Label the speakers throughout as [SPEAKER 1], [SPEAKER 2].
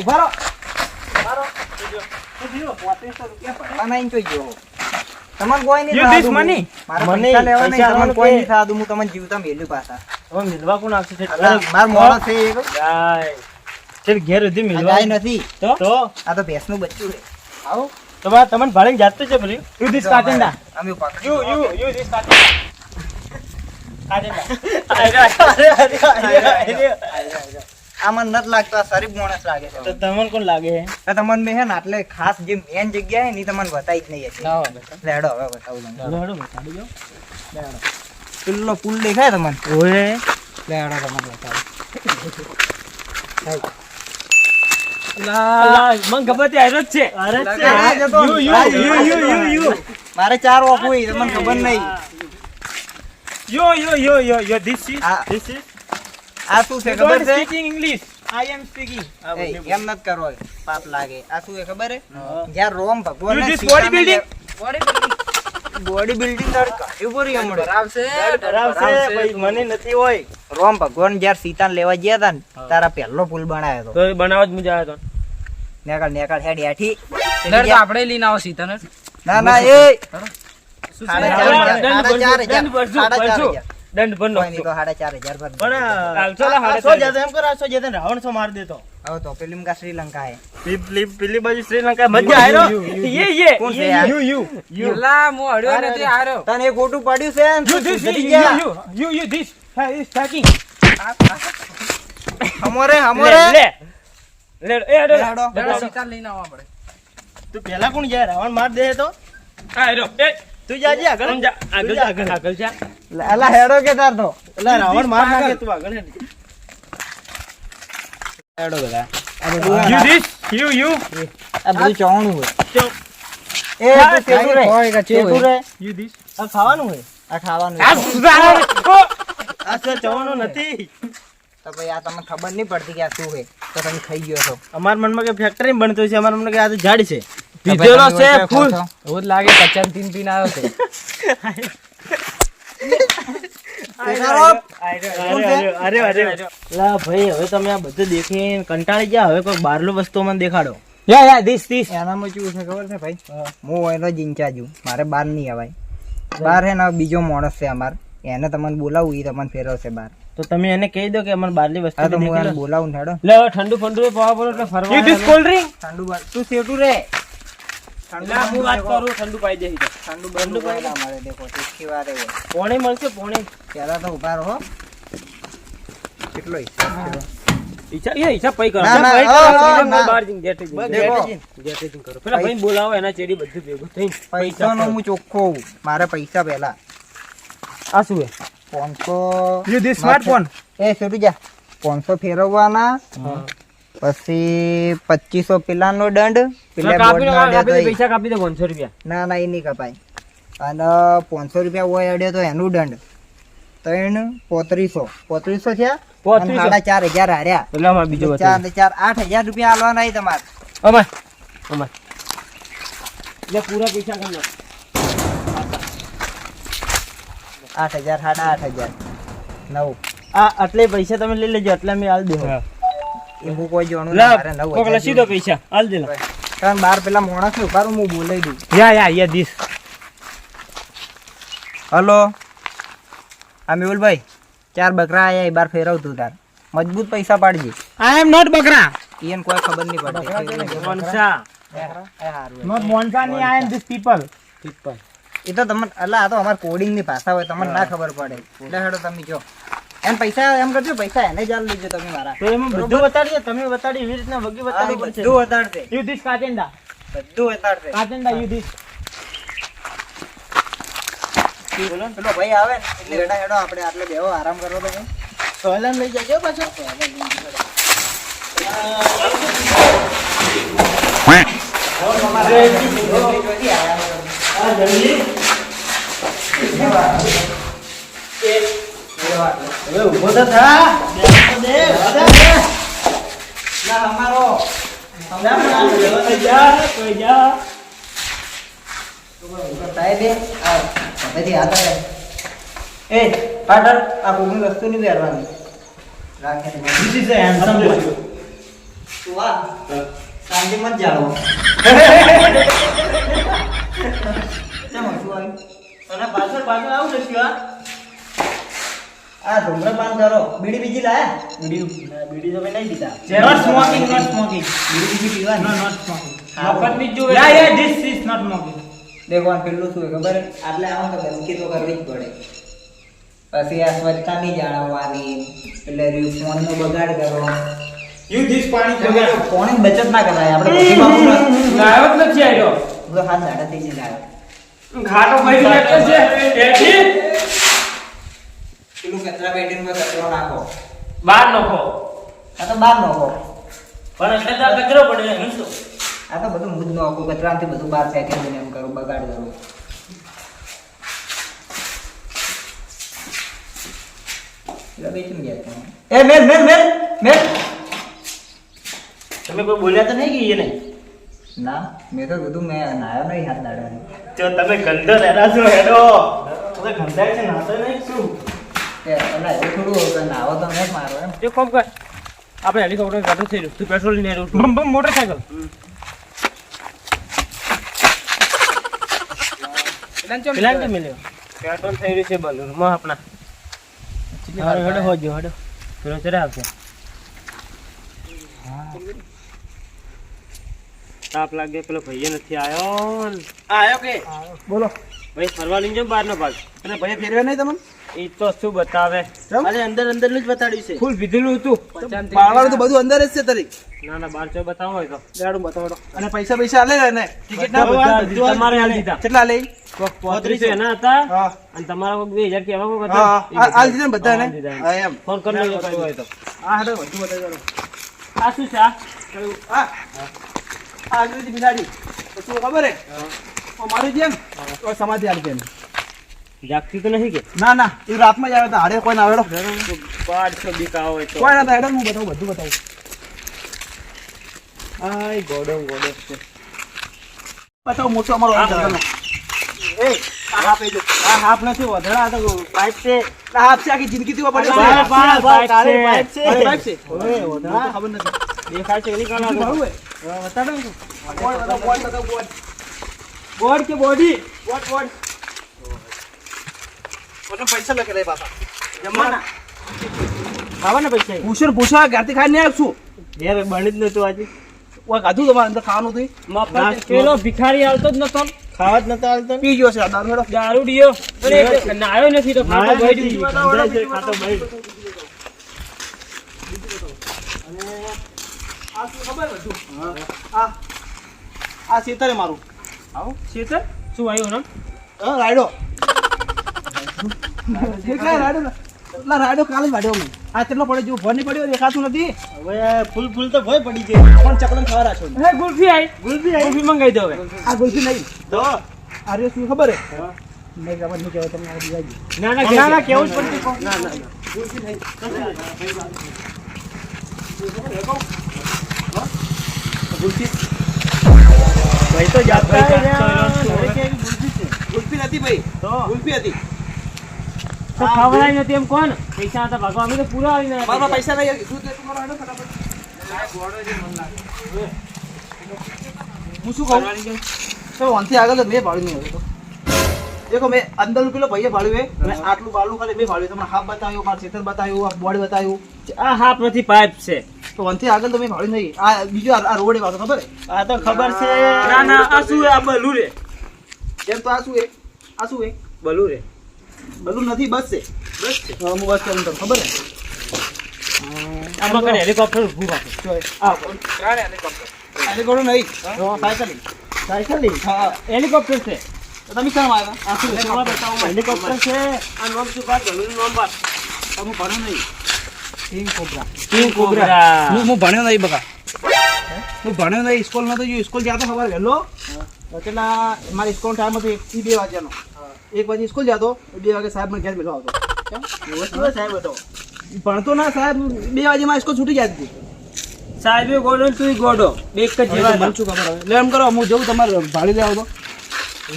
[SPEAKER 1] ઉભા રહો. બનાઈને જોઈ જો. તમને કોઈ નહીં
[SPEAKER 2] You this
[SPEAKER 1] થતું.
[SPEAKER 2] money?
[SPEAKER 1] મારે
[SPEAKER 2] Money,
[SPEAKER 1] પૈસા લેવા નહીં,
[SPEAKER 2] પૈસા
[SPEAKER 1] તમને કોઈ
[SPEAKER 2] લેવાનું
[SPEAKER 1] નહીં થતું. હું તમને જીવતા મેલ્યું પાછા.
[SPEAKER 2] હવે મિલવા કોણ આવશે છે?
[SPEAKER 1] માર મોડો છે એક.
[SPEAKER 2] ગાય. ચલ ઘેર સુધી
[SPEAKER 1] આ
[SPEAKER 2] મિલવા.
[SPEAKER 1] ગાય નથી.
[SPEAKER 2] તો
[SPEAKER 1] આ તો ભેંસનું બચ્ચું છે.
[SPEAKER 2] આવો તમારે તમને ભાડે જાતું છે પેલી યુ ધીસ કાચિંડા
[SPEAKER 1] અમે પકડી
[SPEAKER 2] યુ ધીસ કાચિંડા
[SPEAKER 1] આ મને નથી લાગતો. આ શરીફ માણસ લાગે છે.
[SPEAKER 2] તો તમને કોણ લાગે છે?
[SPEAKER 1] આ તમને મેં છે ને એટલે ખાસ જે મેન જગ્યા છે ને ઈ તમને બતાવી જ નહીં હતી. લેડો હવે બતાવું તમને.
[SPEAKER 2] હેડો બતાડી દો.
[SPEAKER 1] પેલો પુલ દેખાય તમને?
[SPEAKER 2] ઓય
[SPEAKER 1] લેડો તમને બતાવું.
[SPEAKER 2] અલા મને ખબર છે આયરો જ છે અરે છે
[SPEAKER 1] આ જતો.
[SPEAKER 2] યુ
[SPEAKER 1] મારે 4 ઓફ હોય તમને ખબર નહીં.
[SPEAKER 2] યો ધીસ ઇઝ
[SPEAKER 1] આ-
[SPEAKER 2] ધીસ ઇઝ
[SPEAKER 1] આ શું છે ખબર છે?
[SPEAKER 2] Speaking English I am speaking
[SPEAKER 1] એમ નથી કરવો. પાપ લાગે. આ શું છે ખબર છે? જ્યાં રોમ ભગવાન
[SPEAKER 2] You this body building?
[SPEAKER 1] Body building તાર કાઢ્યું પૂરી હમણાં.
[SPEAKER 2] બરાબર છે ભાઈ મને નથી હોય
[SPEAKER 1] રોમ ભગવાન જ્યારે સીતાને લેવા ગયા હતા ને તારા પહેલો પુલ બનાવ્યો હતો.
[SPEAKER 2] તો એ બનાવવા જ મજા આવ્યો
[SPEAKER 1] નેકળ હેડ હેઠી.
[SPEAKER 3] આપણે લઈને આવો સીતા ને
[SPEAKER 1] ના એ
[SPEAKER 2] દંડ ભરનો
[SPEAKER 1] કોઈ નહીં તો 4,500 ભર.
[SPEAKER 2] પણ ચાલો સો જતો એમ કરો સો જતો રાવણ સો માર દેતો
[SPEAKER 1] હવે તો પેલી કા શ્રીલંકા હે.
[SPEAKER 2] પેલી બાજુ શ્રીલંકા મજા આવ્યો યે
[SPEAKER 1] કોણ છે આ?
[SPEAKER 3] લા મો હડ્યો નથી આર્યો
[SPEAKER 1] તને એક ખોટું પડ્યું છે ને?
[SPEAKER 2] You this,
[SPEAKER 1] જતી ગયા.
[SPEAKER 2] you this is talking.
[SPEAKER 1] હમોરે
[SPEAKER 2] લે એ અડો
[SPEAKER 1] લેડો.
[SPEAKER 3] સીતા લઈને આવો આપણે
[SPEAKER 2] તું પેલા કોણ જાય રાવણ માર દે તો તું જાજે આગળ જા
[SPEAKER 1] અલા હેડો કે તાર તો
[SPEAKER 2] એટલે રાવણ માર નાખે તું આગળ હેડ.
[SPEAKER 1] હેડો બધા.
[SPEAKER 2] You this you
[SPEAKER 1] આ બધું ચોણું હોય.
[SPEAKER 2] ચો
[SPEAKER 1] એ તું ચેતું રે. ચેતું રે.
[SPEAKER 2] you this આ ખાવાનું હોય
[SPEAKER 1] આ ખાવાનું.
[SPEAKER 2] આ તો ચવાનું નથી
[SPEAKER 1] તો ભાઈ આ તમને ખબર નહીં પડતી કે આ શું છે તો તમે ખાઈ ગયો છો.
[SPEAKER 2] અમાર મનમાં કે ફેક્ટરી બનતો છે અમાર મનમાં કે આ તો ઝાડ છે
[SPEAKER 1] તો ભાઈ
[SPEAKER 2] પીધેલો
[SPEAKER 1] તમે
[SPEAKER 2] છે
[SPEAKER 1] ઓછો
[SPEAKER 2] ફૂલ
[SPEAKER 1] ખાઓ છો.
[SPEAKER 3] એવું જ લાગે કચ્ચા તીન પીન આવ્યો છે
[SPEAKER 2] અરે લા ભાઈ હવે તમે આ બધું દેખીને કંટાળી ગયા હવે કોઈ બહારનું વસ્તુ મને દેખાડો
[SPEAKER 1] એનામાં કેવું છે ખબર છે ભાઈ? હું એનો જ ઇન્ચાર્જ છું. મારે બહાર નહીં અવાય. બહાર હે ને બીજો માણસ છે અમાર એને તમને બોલાવું એ તમને ફેરવશે બહાર.
[SPEAKER 2] તો તમે એને કહી દો કે અમારે બહારની વસ્તુ
[SPEAKER 1] હા તો હું એને બોલાવું ને હેડો.
[SPEAKER 2] લે હવે ઠંડુ ફંડુ પાવા પડો એટલે ફરવા યુ ધીસ કોલ્ડ ડ્રિંક
[SPEAKER 1] ઠંડુ તું સેટું રે.
[SPEAKER 2] હું વાત કરું ઠંડુ પાઈ દે
[SPEAKER 1] ઠંડુ બંડુ પાડે અમારે દેખો તીખી વારે હોય.
[SPEAKER 2] પોણી મળશે પોણી
[SPEAKER 1] પહેલા તો ઉભા રહો. કેટલો હિસાબ છે?
[SPEAKER 2] હિસાબ પૈ કરો
[SPEAKER 1] ના, ના,
[SPEAKER 2] પૈ કરો,
[SPEAKER 1] હા,
[SPEAKER 2] બીજા
[SPEAKER 1] ના.
[SPEAKER 2] બહાર જઈને ગેટેજિંગ
[SPEAKER 1] દેખો.
[SPEAKER 2] ગેટેજિંગ કરો પેલા ભાઈને બોલાવો એના ચેડી બધું ભેગું થઈને
[SPEAKER 1] પૈસાનો હું ચોખ્ખો હોઉં. મારે પૈસા પહેલા
[SPEAKER 2] આ શું હે
[SPEAKER 1] 500
[SPEAKER 2] You this smartphone?
[SPEAKER 1] એ સેટું જા 500 ફેરવવાના પછી 2500 પેલાનો દંડ પેલા બોર્ડનો અડ્યો તો
[SPEAKER 2] પૈસા કાપી દે 500 રૂપિયા
[SPEAKER 1] ના ના એ નહીં કપાય. અને 500 રૂપિયા હોય અડ્યો તો એનું દંડ 3500 થયા. 4,500 હાર્યા.
[SPEAKER 2] એટલે અમાર બીજો બતાવો
[SPEAKER 1] 8,000 રૂપિયા આલવાના છે તમારે.
[SPEAKER 2] અમાર એટલે પૂરા પૈસા કર નાખ
[SPEAKER 1] 8,000 8,500 9
[SPEAKER 2] આ આટલે પૈસા તમે લઈ લેજો એટલે અમે આલ દેહો
[SPEAKER 1] એ હું કોઈ જોણું ના, મારે 9,000
[SPEAKER 2] કોકલા સીધો પૈસા આલ દે
[SPEAKER 1] કારણ બાર પેલા માણસ ને ઉભારું હું બોલાવી દઉં.
[SPEAKER 2] યા ધીસ
[SPEAKER 1] હલો હા મેહુલભાઈ 4 બકરા આયા એ બાર ફેરવતું તાર મજબૂત પૈસા પાડજે.
[SPEAKER 2] આઈ એમ નોટ બકરા
[SPEAKER 1] એને કોઈ ખબર નહીં પડતી.
[SPEAKER 2] મોનસા નોટ મોનસા ની આઈ એમ ધીસ પીપલ
[SPEAKER 1] એ તો તમને અલા આ તો અમાર કોડિંગ ની ભાષા હોય તમને ના ખબર પડે એટલે હેડો તમે જો એમ પૈસા એમ કરજો પૈસા એને જ આલ લેજો તમે મારા.
[SPEAKER 2] તો એમાં બધું બતાડીએ તમે બતાડી એવી રીતના વગી બતાડવું પડશે
[SPEAKER 1] બધું વતાડશે
[SPEAKER 2] યુ ધીસ કાચેન્ડા
[SPEAKER 1] બધું વતાડશે.
[SPEAKER 2] યુ ધીસ
[SPEAKER 1] પેલો ભાઈ આવે ને એટલે હેડા હેડો આપણે આટલે બેહો આરામ કરો તો ભાઈ.
[SPEAKER 2] સોયલાન લઈ જજો પાછો હવે ઉભો તો થા
[SPEAKER 1] ના અમારો સાહેબ બધી હાથ આવે. એ પાટણ આ કોઈની વસ્તુ નહીં પહેરવાની રાખે ને.
[SPEAKER 2] This is a handsome boy.
[SPEAKER 1] વાહ શાંતિ મત જાળવો કેમ હસવું આવ્યું?
[SPEAKER 2] અને પાછળ પાછળ આવું છે શિવા.
[SPEAKER 1] આ ધૂમ્રપાન કરો બીડી બીજી લાયા
[SPEAKER 2] બીડી તો મેં નહીં દીધા.
[SPEAKER 1] Not smoking, not smoking. બીડી બીજી પીવાની
[SPEAKER 3] મફતની જ જોવે.
[SPEAKER 1] દેખો આ પેલું શું હોય ખબર હે? આટલે આવો તો ગંદકી તો કરવી જ પડે પછી આ સ્વચ્છતા નહીં જાળવવાની એટલે ફોનનો બગાડ કરો પાણી બચત ના કરાય આપણે પછી વાપરવા.
[SPEAKER 3] લાયો જ નથી આયો.
[SPEAKER 1] બધો હાથ દાડા થઈ જાય
[SPEAKER 3] ઘાટો ભાઈ લાગે છે એથી
[SPEAKER 1] પેલું કચરા પેટીમાં કચરો નાખો
[SPEAKER 3] બાર નખો.
[SPEAKER 1] આ તો બહાર નાખો
[SPEAKER 2] પણ એટલે તો આ કચરો પડે એનું શું?
[SPEAKER 1] આ તો બધું મુદ નાખો કચરામાંથી બધું બહાર ફેંકી દઈને એમ કરો બગાડ કરો એટલે બેસી ગયા તમે. એ મેલ મેલ મેલ મેલ
[SPEAKER 2] તમે કોઈ બોલ્યા તો નહીં કે એ નહીં?
[SPEAKER 1] ના મેં તો કીધું મેં નાયો નહીં હાથ દાડાની
[SPEAKER 2] જો તમે ગંદો રહેલા છો હેડો. તમે ગંધાય છે નાતો નહીં શું?
[SPEAKER 1] એ અલા એ થોડું હોય, નાવો તો મેં જ મારો એમ
[SPEAKER 3] એક કામ કર. આપણે હેલિકોપ્ટર ગાડું થઈ રહ્યું. તું પેટ્રોલ લઈને આવ્યો. બમ બમ મોટરસાઇકલ. પેલા ને મિલ્યો. પેટ્રોલ થઈ રહ્યું છે બલૂનમાં આપણા. હારો હેડો હોજો હેડો. પેલો ચડે આવશે. તાપ લાગે પેલો ભાઈએ નથી આવ્યો.
[SPEAKER 2] આયો કે?
[SPEAKER 3] બોલો ભાઈ ફરવા લઈને જાવ બહારનો ભાગ.
[SPEAKER 2] અને ભાઈ ફેરવ્યા નહીં તમને?
[SPEAKER 3] એ તો શું બતાવે.
[SPEAKER 2] અરે અંદર અંદર નું જ બતાડ્યું છે.
[SPEAKER 3] ફૂલ પીધેલું હતું.
[SPEAKER 2] બાળવાનું તો બધું અંદર જ છે તારી.
[SPEAKER 3] ના ના બાર ચો બતાવો હોય તો
[SPEAKER 2] લેડું બતાવો. અને પૈસા પૈસા આલે ને ટિકિટ ના
[SPEAKER 3] બધા તમારે હાલ દીધા.
[SPEAKER 2] કેટલા લે?
[SPEAKER 3] કોક 35 એના હતા
[SPEAKER 2] હા
[SPEAKER 3] અને તમારા કોક 2000 કેવા કોક
[SPEAKER 2] હા
[SPEAKER 3] હતા.
[SPEAKER 2] આલ દીધા ને બધા ને?
[SPEAKER 3] હા, દીધા.
[SPEAKER 2] હા એમ.
[SPEAKER 3] ફોન કરી લેજો કઈ હોય તો.
[SPEAKER 2] હા હેડો બધું બતાવી દો.
[SPEAKER 3] આ શું છે આ?
[SPEAKER 2] હા આ અંગ્રેજી બિલાડી શું ખબર હે? મારું જેમ સમાધિ આલી છે.
[SPEAKER 3] જાગતી તો નહીં કે
[SPEAKER 2] ના ના એ રાતમાં જ આવ્યો હતા. હાડે કોઈ ના આવ્યો.
[SPEAKER 3] 500 બીકા હોય તો
[SPEAKER 2] કોઈ ના હતા. હેડો હું બતાવું બધું બતાવું.
[SPEAKER 3] આય ગોડો ગોડો છે.
[SPEAKER 2] બતાવો મોટો અમારો
[SPEAKER 3] હા,
[SPEAKER 2] જંગલનો. એ આ હાફ એ જો. આ હાફ નથી વધડા આ તો પાઇપ છે. આ હાફ છે આખી જિંદગી થી પડ્યો છે.
[SPEAKER 3] પાઇપ, પાઇપ, પાઇપ
[SPEAKER 2] તારે
[SPEAKER 3] છે.
[SPEAKER 2] પાઇપ છે. અરે પાઇપ છે. ઓય વધડા તો ખબર નથી.
[SPEAKER 3] દેખાય છે કે નહીં કાના
[SPEAKER 2] મારું હે.
[SPEAKER 3] બતાડો ને.
[SPEAKER 2] બોર્ડ બતાવો બોર્ડ બતાવો બોર્ડ.
[SPEAKER 3] બોર્ડ કે બોડી
[SPEAKER 2] બોર્ડ બોર્ડ. ઓને પૈસા લખે રે પાછા. જમવાના.
[SPEAKER 3] ખાવાના પૈસા એ.
[SPEAKER 2] પૂછો ઘરથી ખાઈને નહીં આવશું.
[SPEAKER 3] યાર બની જ નતું આજે.
[SPEAKER 2] ઓય ગાધું તમારે અંદર ખાવાનું હતું.
[SPEAKER 3] મફત પેલો ભિખારી આવતો જ નતો.
[SPEAKER 2] ખાવા જ નતા હાલતા. પી ગયો છે આ દારૂ હેડો.
[SPEAKER 3] દારૂ ડીયો અરે નાયો નથી તો ખાતો ભાઈ
[SPEAKER 2] બીજું
[SPEAKER 3] ડી.
[SPEAKER 2] બતાવો,
[SPEAKER 3] ગંધાય છે,
[SPEAKER 2] બીજું
[SPEAKER 3] ખાતો ભાઈ.
[SPEAKER 2] આ શું ખબર બધું? આ સીતરે મારું.
[SPEAKER 3] આવો શેતર શું આવ્યું નામ?
[SPEAKER 2] હા રાયડો. કેટલા રાયડો ને? કેટલા રાયડો કાલે જ વાડ્યો મેં. આ કેટલો પડે જો ભર નહીં પડ્યો દેખાતું નથી. હવે ફૂલ ફૂલ તો ભય પડી ગઈ. પણ ચકડન ખાવા રાખો.
[SPEAKER 3] હે ગુલ્ફી આવી. ગુલ્ફી મંગાઈ દો હવે.
[SPEAKER 2] આ ગુલ્ફી નહીં.
[SPEAKER 3] તો
[SPEAKER 2] આ રે શું ખબર હે? નહીં ખબર નહીં કહેવાય તમને આ દીવાજી.
[SPEAKER 3] ના
[SPEAKER 2] ના ના કેવું જ
[SPEAKER 3] પડશે.
[SPEAKER 2] પડતી. ના ના ગુલ્ફી નહીં. ગુલ્ફી
[SPEAKER 3] ભાઈ તો જાતા
[SPEAKER 2] ગુલ્ફી નથી ભાઈ.
[SPEAKER 3] તો
[SPEAKER 2] ગુલ્ફી હતી.
[SPEAKER 3] તો ખવડાય નથી એમ કોણ? પૈસા હતા ભાગવા અમે તો પૂરા આવીને
[SPEAKER 2] મારા પૈસા નહીં યાર. શું તે તમારો હેડો ફટાફટ. હું શું કહું? તો વનથી આગળ તો મેં ભાડું નહીં આવ્યું તો. દેખો મેં અંદર પેલો ભાઈએ ભાડ્યું હે અને આટલું ભાડું ખાલી મેં ભાડ્યું. તમને હાફ બતાવ્યું, મારું ચેતન બતાવ્યું, આ બોર્ડ બતાવ્યું.
[SPEAKER 3] આ હાફ નથી પાઇપ છે.
[SPEAKER 2] તો વનથી આગળ તો મેં ભાડ્યું નહીં. આ બીજું આ રોડ એ વાતો ખબર હે?
[SPEAKER 3] આ તો ખબર છે. ના ના આ શું આ બલુ રે.
[SPEAKER 2] એમ તો આ શું હે? આ શું હે?
[SPEAKER 3] બલુ રે.
[SPEAKER 2] બધું નથી બસ છે.
[SPEAKER 3] બસ છે.
[SPEAKER 2] હા, હું બસ કરું તમને ખબર હે?
[SPEAKER 3] આમાં કને હેલિકોપ્ટર ઊભું રાખો.
[SPEAKER 2] આ હેલિકોપ્ટર નહીં. સાયકલ.
[SPEAKER 3] સાયકલ
[SPEAKER 2] હા
[SPEAKER 3] હેલિકોપ્ટર છે.
[SPEAKER 2] તો તમે શા આવ્યા? આ શું હે?
[SPEAKER 3] તમારે બતાવો. હેલિકોપ્ટર છે. આ નામ શું બાદ બલુનું નામ બાદ.
[SPEAKER 2] તમે ભણ્યું નહીં. King cobra.
[SPEAKER 3] King cobra.
[SPEAKER 2] હું ભણ્યો નહીં બકા. હું ભણ્યો નહીં. સ્કૂલ નતો જો. સ્કૂલ જતો ખબર વહેલો. કેટલા મારી સ્કૂલ ટાઈમ હતો 2 વાગ્યાનો. 1 વાગે સ્કૂલ જતો, 2 વાગે સાહેબ મને ઘેર બેઠો આવતો.
[SPEAKER 3] સાહેબ હતો.
[SPEAKER 2] ભણતો ના સાહેબ. 2 વાગે મારી સ્કૂલ છૂટી જતી હતી.
[SPEAKER 3] સાહેબે ગોડો ને તું ગોડો બે એક જ જેવા
[SPEAKER 2] મને શું ખબર હવે. લે એમ કરો હું જઉં તમારે ભાડી લેવા તો.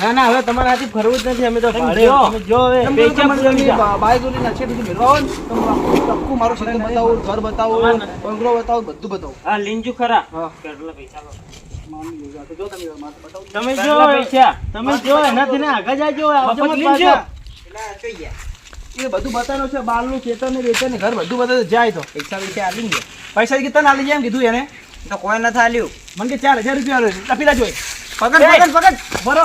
[SPEAKER 3] ના ના હવે તમારા હાથી ફરવું જ નથી અમે તો ભાડે
[SPEAKER 2] જો.
[SPEAKER 3] તમે જો હવે
[SPEAKER 2] એમ
[SPEAKER 3] પૈસા
[SPEAKER 2] તમે
[SPEAKER 3] પૂરા લીધા.
[SPEAKER 2] બાઈક લઈને અચ્છે સુધી મેળવા હોય ને તો આખું મારું ખેતર બતાવું, ઘર બતાવું,
[SPEAKER 3] ના, ના.
[SPEAKER 2] બંગલો બતાવું, બધું બતાવું.
[SPEAKER 3] હા લીંજુ ખરા
[SPEAKER 2] હા.
[SPEAKER 3] કેટલા પૈસા લો.
[SPEAKER 2] મામી જોજો. તો જો તમે મારે બતાવું.
[SPEAKER 3] તમે જો પૈસા તમે જો એનાથી ને આગળ જાજો આવજો
[SPEAKER 2] મફત
[SPEAKER 3] મત
[SPEAKER 2] લીંજો.
[SPEAKER 3] પાછા.
[SPEAKER 1] પેલા કઈ ગયા
[SPEAKER 2] એ બધું બતાવ્યું છે, બાલનું ખેતર ને વેતર ને ઘર બધું બતાવ્યું જાય તો
[SPEAKER 1] પૈસા પૈસા આલી ગયા
[SPEAKER 2] પૈસા કેટલા ના લઈ જાય એમ કીધું એને.
[SPEAKER 1] તો કોઈ નથી આલ્યું
[SPEAKER 2] મને કે 4000 રૂપિયા આલ્યો છે. આપી લાજો એ.
[SPEAKER 1] પકડ પકડ પકડ
[SPEAKER 2] બરો